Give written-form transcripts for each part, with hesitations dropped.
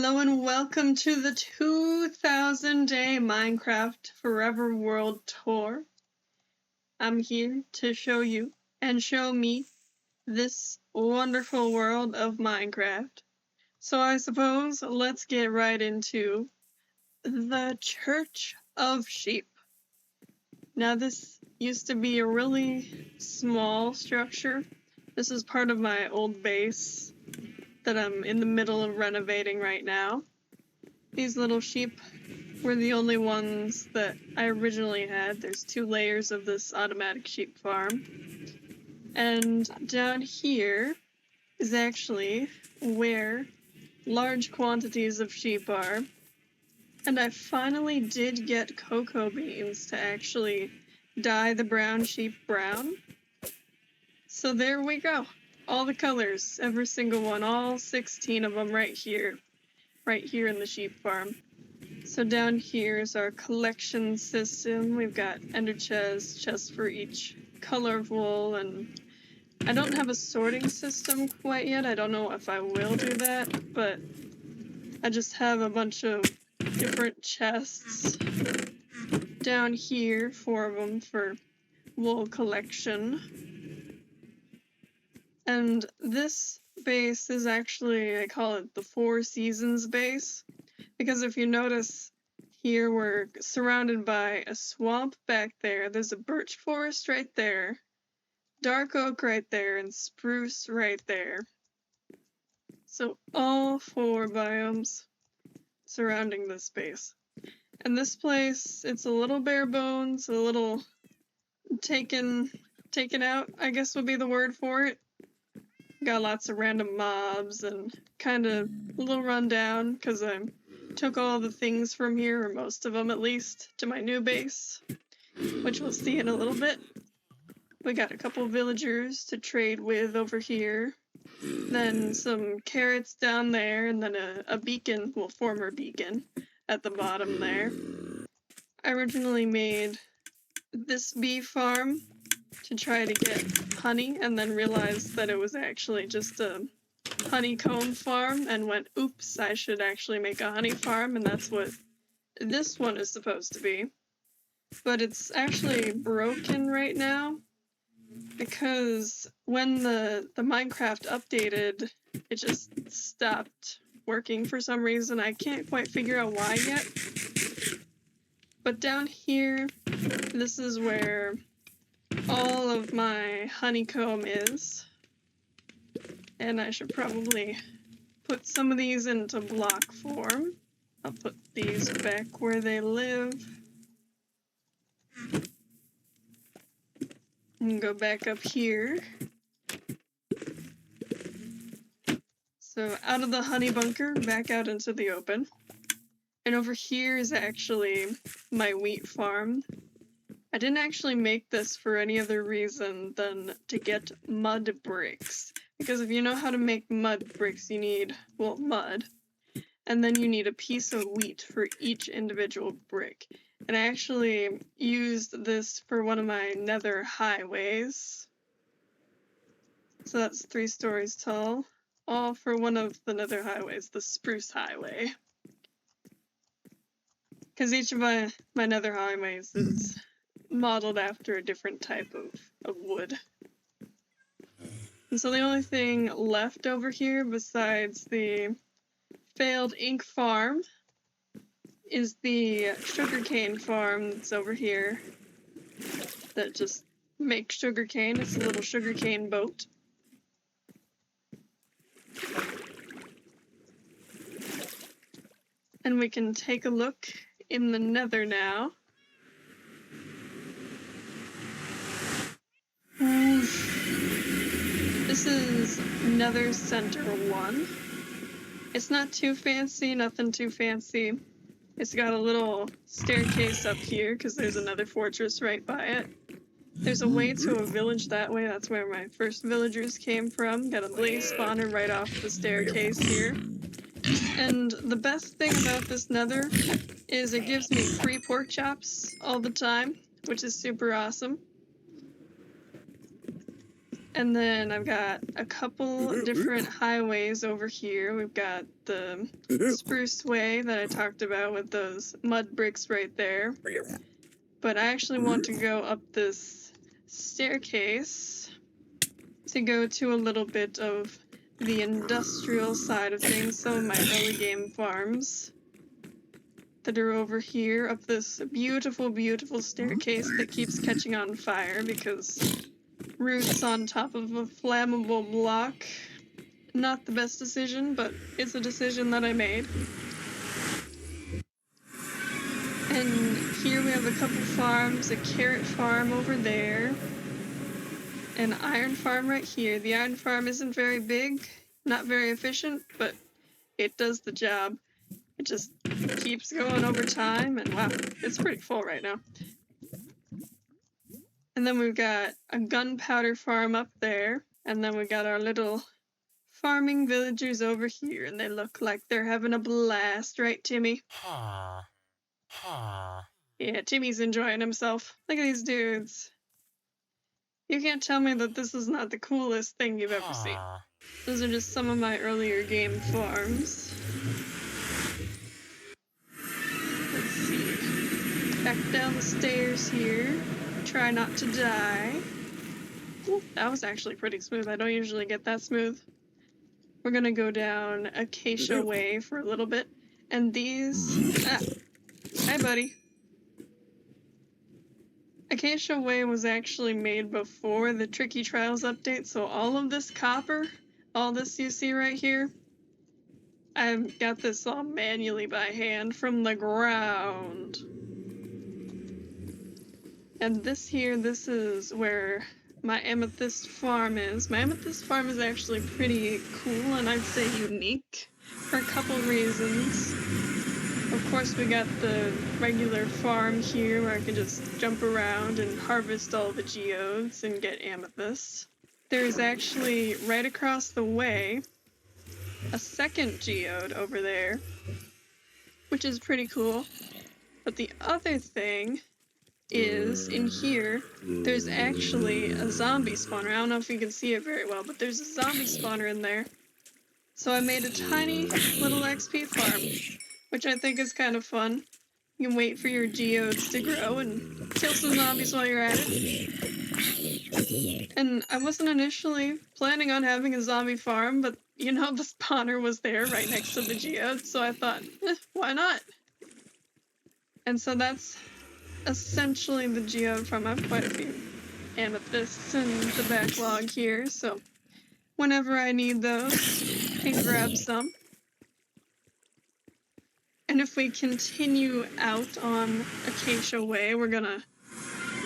Hello and welcome to the 2000-day Minecraft Forever World Tour. I'm here to show you and show me this wonderful world of Minecraft. So I suppose let's get right into the Church of Sheep. Now this used to be a really small structure. This is part of my old base that I'm in the middle of renovating right now. These little sheep were the only ones that I originally had. There's 2 layers of this automatic sheep farm. And down here is actually where large quantities of sheep are. And I finally did get cocoa beans to actually dye the brown sheep brown. So there we go. All the colors, every single one, all 16 of them right here in the sheep farm. So down here is our collection system. We've got ender chests for each color of wool, and I don't have a sorting system quite yet. I don't know if I will do that, but I just have a bunch of different chests down here, 4 of them for wool collection. And this base is actually, I call it the 4 seasons base, because if you notice here, we're surrounded by a swamp back there. There's a birch forest right there, dark oak right there, and spruce right there. So all 4 biomes surrounding this base. And this place, it's a little bare bones, a little taken out, I guess would be the word for it. Got lots of random mobs and kind of a little run down because I took all the things from here, or most of them at least, to my new base, which we'll see in a little bit. We got a couple villagers to trade with over here, then some carrots down there, and then a beacon, well, former beacon, at the bottom there. I originally made this bee farm to try to get honey, and then realized that it was actually just a honeycomb farm, and went, oops, I should actually make a honey farm, and that's what this one is supposed to be. But it's actually broken right now, because when the Minecraft updated, it just stopped working for some reason. I can't quite figure out why yet. But down here, this is where all of my honeycomb is. And I should probably put some of these into block form. I'll put these back where they live. And go back up here. So out of the honey bunker, back out into the open. And over here is actually my wheat farm. I didn't actually make this for any other reason than to get mud bricks. Because if you know how to make mud bricks, you need, well, mud. And then you need a piece of wheat for each individual brick. And I actually used this for one of my nether highways. So that's 3 stories tall. All for one of the nether highways, the spruce highway. Because each of my nether highways is modeled after a different type of wood. And so the only thing left over here besides the failed ink farm is the sugarcane farm that's over here that just makes sugarcane. It's a little sugarcane boat. And we can take a look in the nether now. This is Nether Center 1. It's not too fancy, nothing too fancy. It's got a little staircase up here because there's another fortress right by it. There's a way to a village that way. That's where my first villagers came from. Got a blaze spawner right off the staircase here. And the best thing about this nether is it gives me free pork chops all the time, which is super awesome. And then I've got a couple different highways over here. We've got the Spruce Way that I talked about with those mud bricks right there. But I actually want to go up this staircase to go to a little bit of the industrial side of things, some of my early game farms that are over here up this beautiful, beautiful staircase that keeps catching on fire because roots on top of a flammable block. Not the best decision, but it's a decision that I made. And here we have a couple farms, a carrot farm over there, an iron farm right here. The iron farm isn't very big, not very efficient, but it does the job. It just keeps going over time, and wow, it's pretty full right now. And then we've got a gunpowder farm up there, and then we got our little farming villagers over here, and they look like they're having a blast, right, Timmy? Yeah, Timmy's enjoying himself. Look at these dudes. You can't tell me that this is not the coolest thing you've ever seen. Those are just some of my earlier game farms. Let's see. Back down the stairs here. Try not to die. Ooh, that was actually pretty smooth. I don't usually get that smooth. We're gonna go down Acacia Way for a little bit. And these... Hi, buddy. Acacia Way was actually made before the Tricky Trials update, so all of this copper, all this you see right here, I've got this all manually by hand from the ground. And this here, this is where my amethyst farm is. My amethyst farm is actually pretty cool and I'd say unique for a couple reasons. Of course, we got the regular farm here where I can just jump around and harvest all the geodes and get amethysts. There's actually, right across the way, a second geode over there, which is pretty cool. But the other thing is, in here, there's actually a zombie spawner. I don't know if you can see it very well, but there's a zombie spawner in there. So I made a tiny little XP farm, which I think is kind of fun. You can wait for your geodes to grow and kill some zombies while you're at it. And I wasn't initially planning on having a zombie farm, but you know, the spawner was there right next to the geode, so I thought, why not? And so that's essentially the geode farm. I have quite a few amethysts in the backlog here, so whenever I need those, I can grab some. And if we continue out on Acacia Way, we're gonna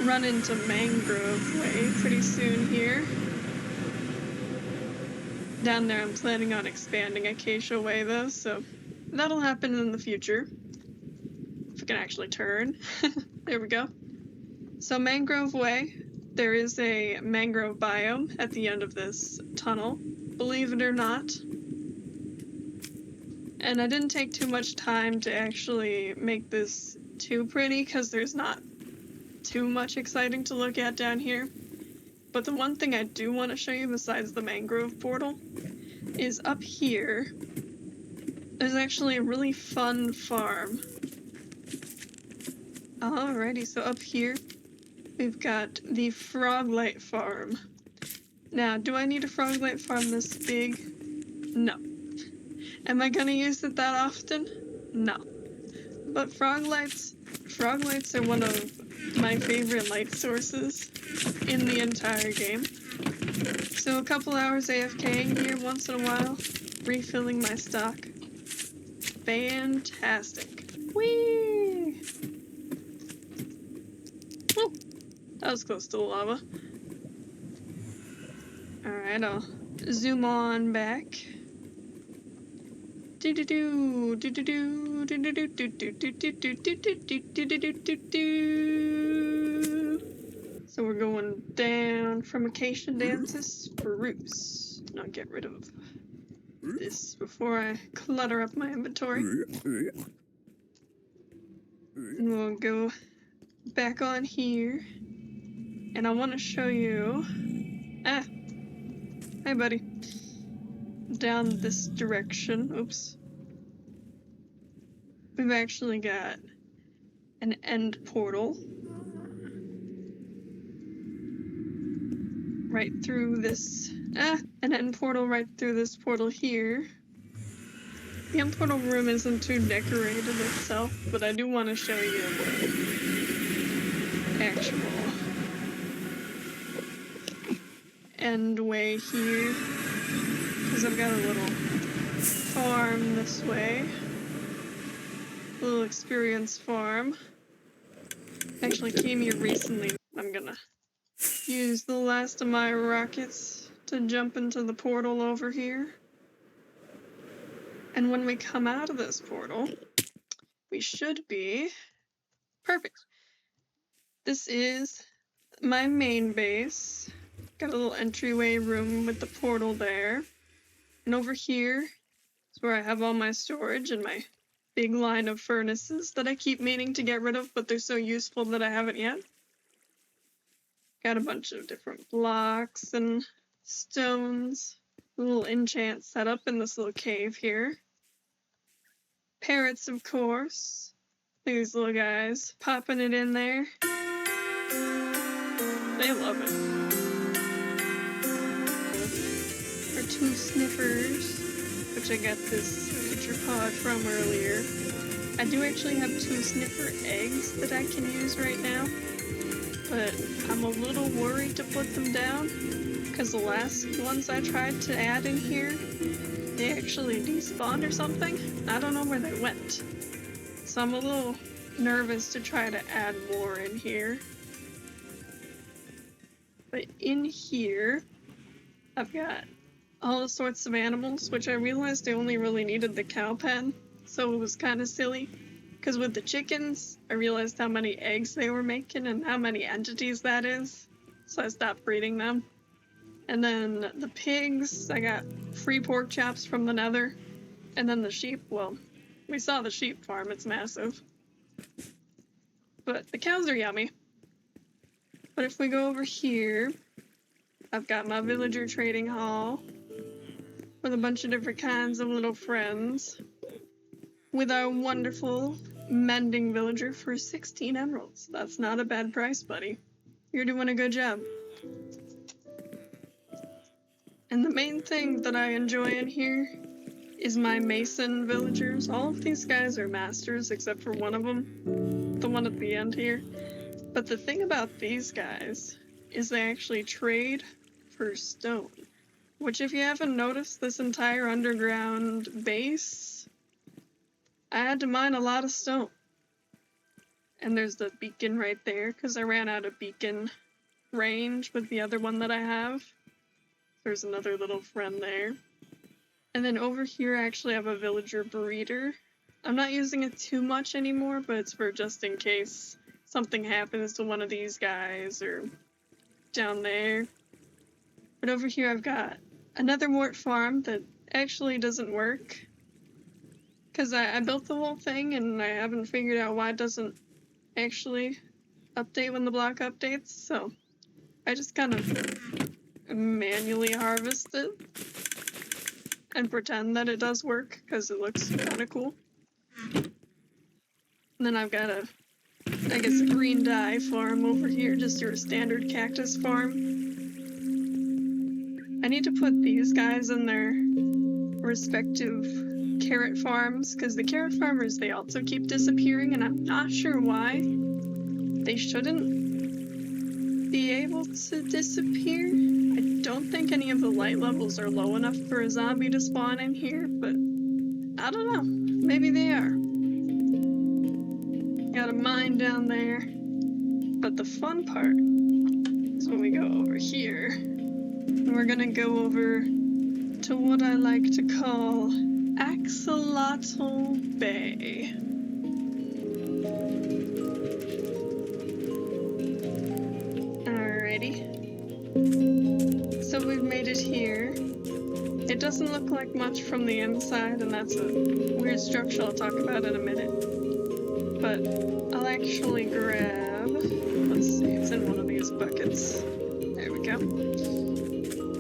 run into Mangrove Way pretty soon here. Down there I'm planning on expanding Acacia Way though, so that'll happen in the future. If we can actually turn. There we go. So Mangrove Way, there is a mangrove biome at the end of this tunnel, believe it or not. And I didn't take too much time to actually make this too pretty because there's not too much exciting to look at down here. But the one thing I do want to show you besides the mangrove portal is up here. There's actually a really fun farm. Alrighty, so up here we've got the Froglight farm. Now, do I need a Froglight farm this big? No. Am I gonna use it that often? No. But froglights are one of my favorite light sources in the entire game. So a couple hours AFKing here once in a while, refilling my stock. Fantastic. Whee! Woo! That was close to the lava. Alright, I'll zoom on back. So we're going down from Acacia down to Spruce. I'll get rid of this before I clutter up my inventory. And we'll go back on here. And I want to show you... Hi, buddy. Down this direction. Oops. We've actually got an end portal right through this. An end portal right through this portal here. The end portal room isn't too decorated itself, but I do want to show you the actual end way here, because I've got a little farm this way. A little experience farm. Actually came here recently. I'm gonna use the last of my rockets to jump into the portal over here. And when we come out of this portal, we should be perfect. This is my main base. Got a little entryway room with the portal there. And over here is where I have all my storage and my big line of furnaces that I keep meaning to get rid of, but they're so useful that I haven't yet. Got a bunch of different blocks and stones. A little enchant set up in this little cave here. Parrots, of course. These little guys popping it in there. They love it. Our 2 sniffers, which I got this picture pod from earlier. I do actually have 2 sniffer eggs that I can use right now, but I'm a little worried to put them down, because the last ones I tried to add in here, they actually despawned or something. I don't know where they went. So I'm a little nervous to try to add more in here. But in here, I've got all sorts of animals, which I realized I only really needed the cow pen, so it was kind of silly. Because with the chickens, I realized how many eggs they were making and how many entities that is, so I stopped breeding them. And then the pigs, I got free pork chops from the nether. And then the sheep, well, we saw the sheep farm, it's massive. But the cows are yummy. But if we go over here, I've got my villager trading hall with a bunch of different kinds of little friends. With our wonderful mending villager for 16 emeralds. That's not a bad price, buddy. You're doing a good job. And the main thing that I enjoy in here is my mason villagers. All of these guys are masters except for one of them, the one at the end here. But the thing about these guys is they actually trade for stone, which if you haven't noticed, this entire underground base, I had to mine a lot of stone. And there's the beacon right there, because I ran out of beacon range with the other one that I have. There's another little friend there. And then over here I actually have a villager breeder. I'm not using it too much anymore, but it's for just in case something happens to one of these guys or down there. But over here I've got another wart farm that actually doesn't work. Because I built the whole thing and I haven't figured out why it doesn't actually update when the block updates. So I just kind of manually harvest it and pretend that it does work because it looks kind of cool. And then I've got I guess a green dye farm over here, just your standard cactus farm. I need to put these guys in their respective carrot farms, because the carrot farmers, they also keep disappearing, and I'm not sure why. They shouldn't be able to disappear. I don't think any of the light levels are low enough for a zombie to spawn in here, but I don't know. Maybe they are. Got a mine down there. But the fun part is when we go over here. And we're gonna go over to what I like to call Axolotl Bay. Alrighty. So we've made it here. It doesn't look like much from the inside, and that's a weird structure I'll talk about in a minute. But I'll actually grab, let's see, it's in one of these buckets. There we go.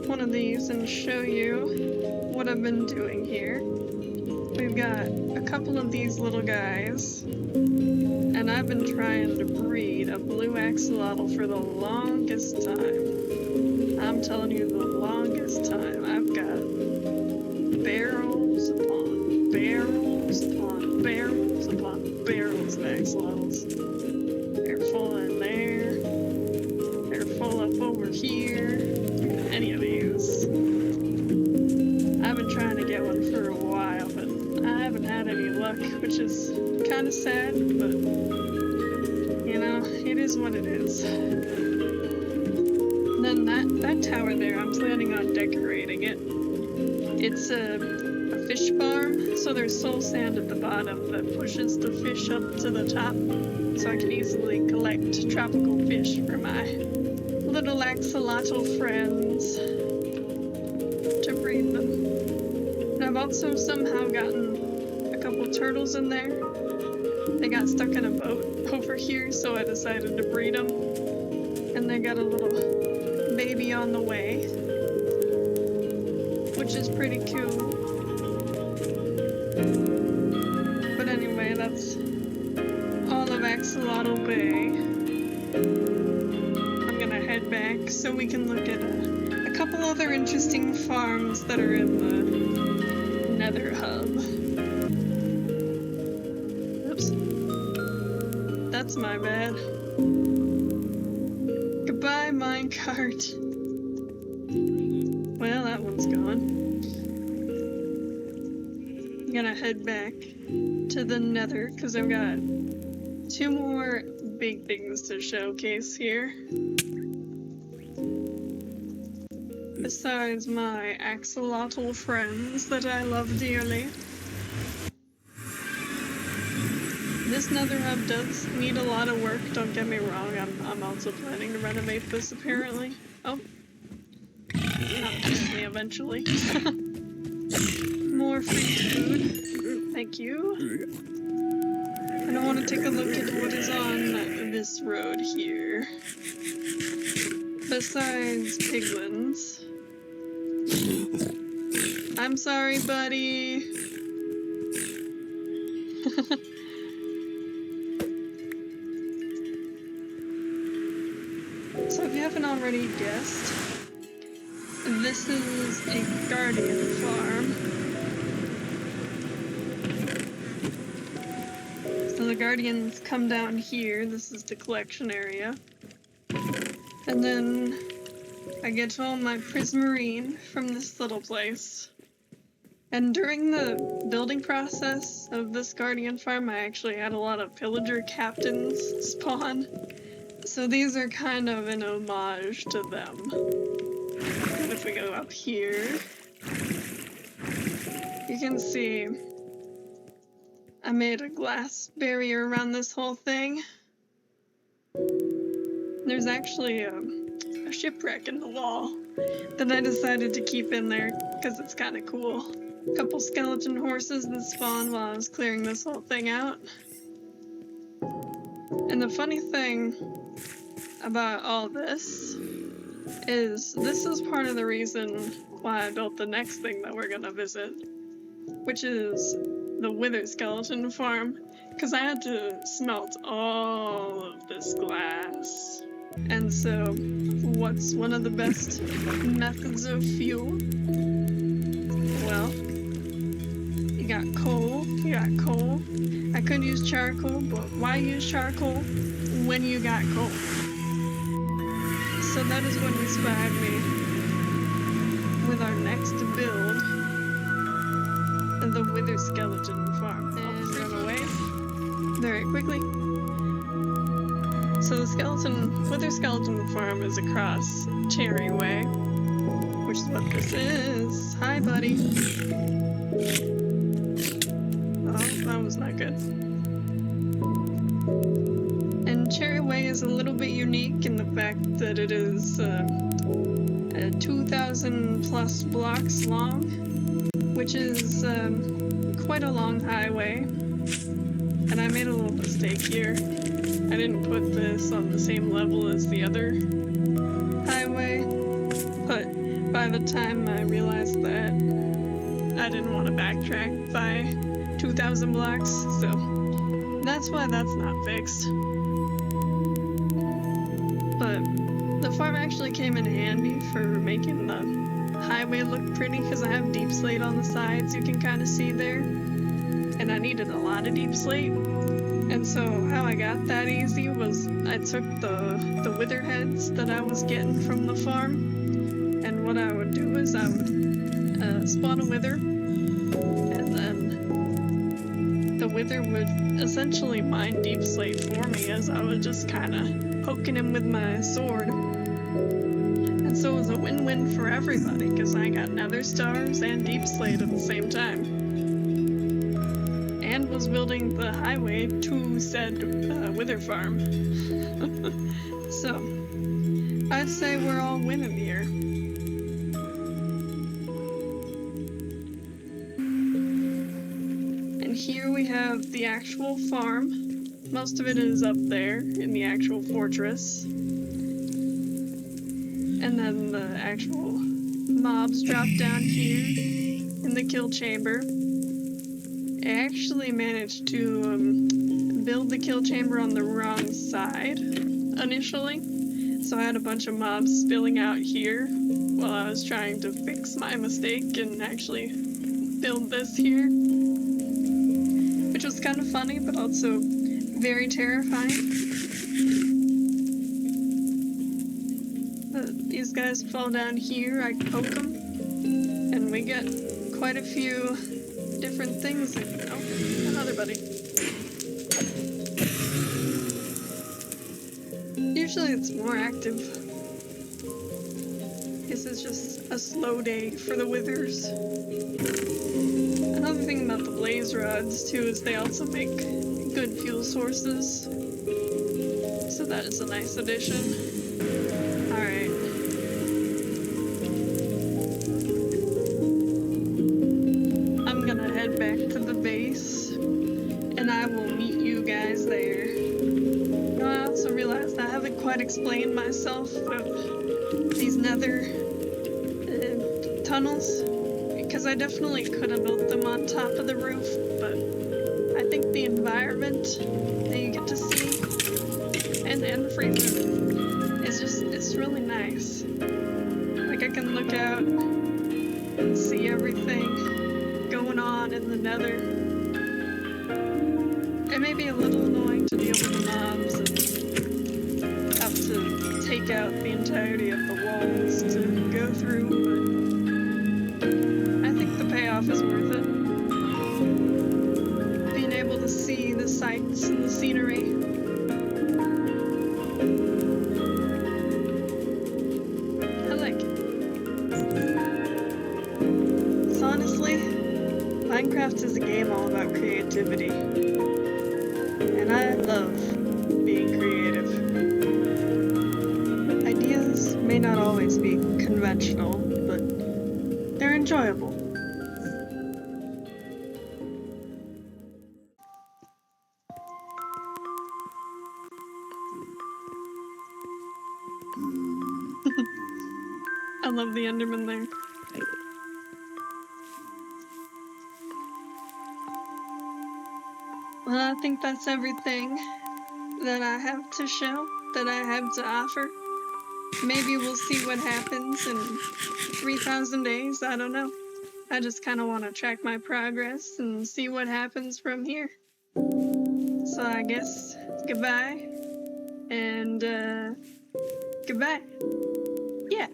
one of these and show you what I've been doing here. We've got a couple of these little guys, and I've been trying to breed a blue axolotl for the longest time. I'm telling you, the longest time. I've got barrels upon barrels upon barrels upon barrels of axolotls. They're full in there. They're full up over here. Any of these. I've been trying to get one for a while, but I haven't had any luck, which is kind of sad, but you know, it is what it is. And then that tower there, I'm planning on decorating it. It's a fish farm, so there's soul sand at the bottom that pushes the fish up to the top, so I can easily collect tropical fish for my little axolotl friends to breed them. And I've also somehow gotten a couple turtles in there. They got stuck in a boat over here, so I decided to breed them. And they got a little baby on the way, which is pretty cool. But anyway, that's all of Axolotl Bay. I'm gonna head back so we can look at a couple other interesting farms that are in the Nether Hub. Oops. That's my bad. Goodbye, minecart. Well, that one's gone. I'm gonna head back to the Nether because I've got 2 more big things to showcase here. Besides my axolotl friends that I love dearly. This Nether Hub does need a lot of work, don't get me wrong. I'm also planning to renovate this apparently. Oh. Not just me eventually. More free food. Thank you. And I want to take a look at what is on this road here. Besides piglins. I'm sorry, buddy. So if you haven't already guessed, this is a guardian farm. So the guardians come down here. This is the collection area. And then I get all my prismarine from this little place. And during the building process of this guardian farm, I actually had a lot of pillager captains spawn. So these are kind of an homage to them. And if we go up here, you can see I made a glass barrier around this whole thing. There's actually a shipwreck in the wall that I decided to keep in there because it's kind of cool. A couple skeleton horses that spawned while I was clearing this whole thing out. And the funny thing about all this is part of the reason why I built the next thing that we're gonna visit, which is the wither skeleton farm, because I had to smelt all of this glass. And so, what's one of the best methods of fuel? Well, you got coal. I could use charcoal, but why use charcoal when you got coal? So that is what inspired me with our next build, the wither skeleton farm. And run away very quickly. So the wither skeleton farm is across Cherry Way, which is what this is. Hi, buddy. Oh, that was not good. And Cherry Way is a little bit unique in the fact that it is 2,000 plus blocks long, which is quite a long highway. And I made a little mistake here. I didn't put this on the same level as the other highway, but by by the time I realized that I didn't want to backtrack by 2,000 blocks, so that's why that's not fixed. But the farm actually came in handy for making the highway look pretty because I have deep slate on the sides, you can kind of see there. And I needed a lot of deep slate. And so how I got that easy was I took the wither heads that I was getting from the farm, and what I would do is I would spawn a wither, and then the wither would essentially mine deep slate for me as I was just kind of poking him with my sword. And so it was a win-win for everybody because I got nether stars and deep slate at the same time. And was building the highway to said wither farm. So, I'd say we're all winning here. And here we have the actual farm. Most of it is up there in the actual fortress. And then the actual mobs drop down here in the kill chamber. I actually managed to build the kill chamber on the wrong side initially, so I had a bunch of mobs spilling out here while I was trying to fix my mistake and actually build this here, which was kind of funny but also very terrifying. These guys fall down here, I poke them, and we get quite a few different things. Oh, another buddy. Usually it's more active. This is just a slow day for the withers. Another thing about the blaze rods too is they also make good fuel sources. So that is a nice addition. Alright. I'm gonna head back to the base, and I will meet you guys there. Now, I also realized I haven't quite explained myself about these nether tunnels, because I definitely could have built them on top of the roof, but I think the environment that you get to see and the free food is just, it's really nice. Like, I can look out and see everything going on in the nether. It may be a little annoying to deal with the mobs and have to take out the entirety of the walls to go through, but I think the payoff is worth it. Being able to see the sights and the scenery. I like it. So honestly, Minecraft is a game all about creativity. And I love being creative. Ideas may not always be conventional, but they're enjoyable. I love the Enderman there. Well, I think that's everything that I have to show, that I have to offer. Maybe we'll see what happens in 3,000 days, I don't know. I just kind of want to track my progress and see what happens from here. So I guess goodbye, and goodbye. Yeah.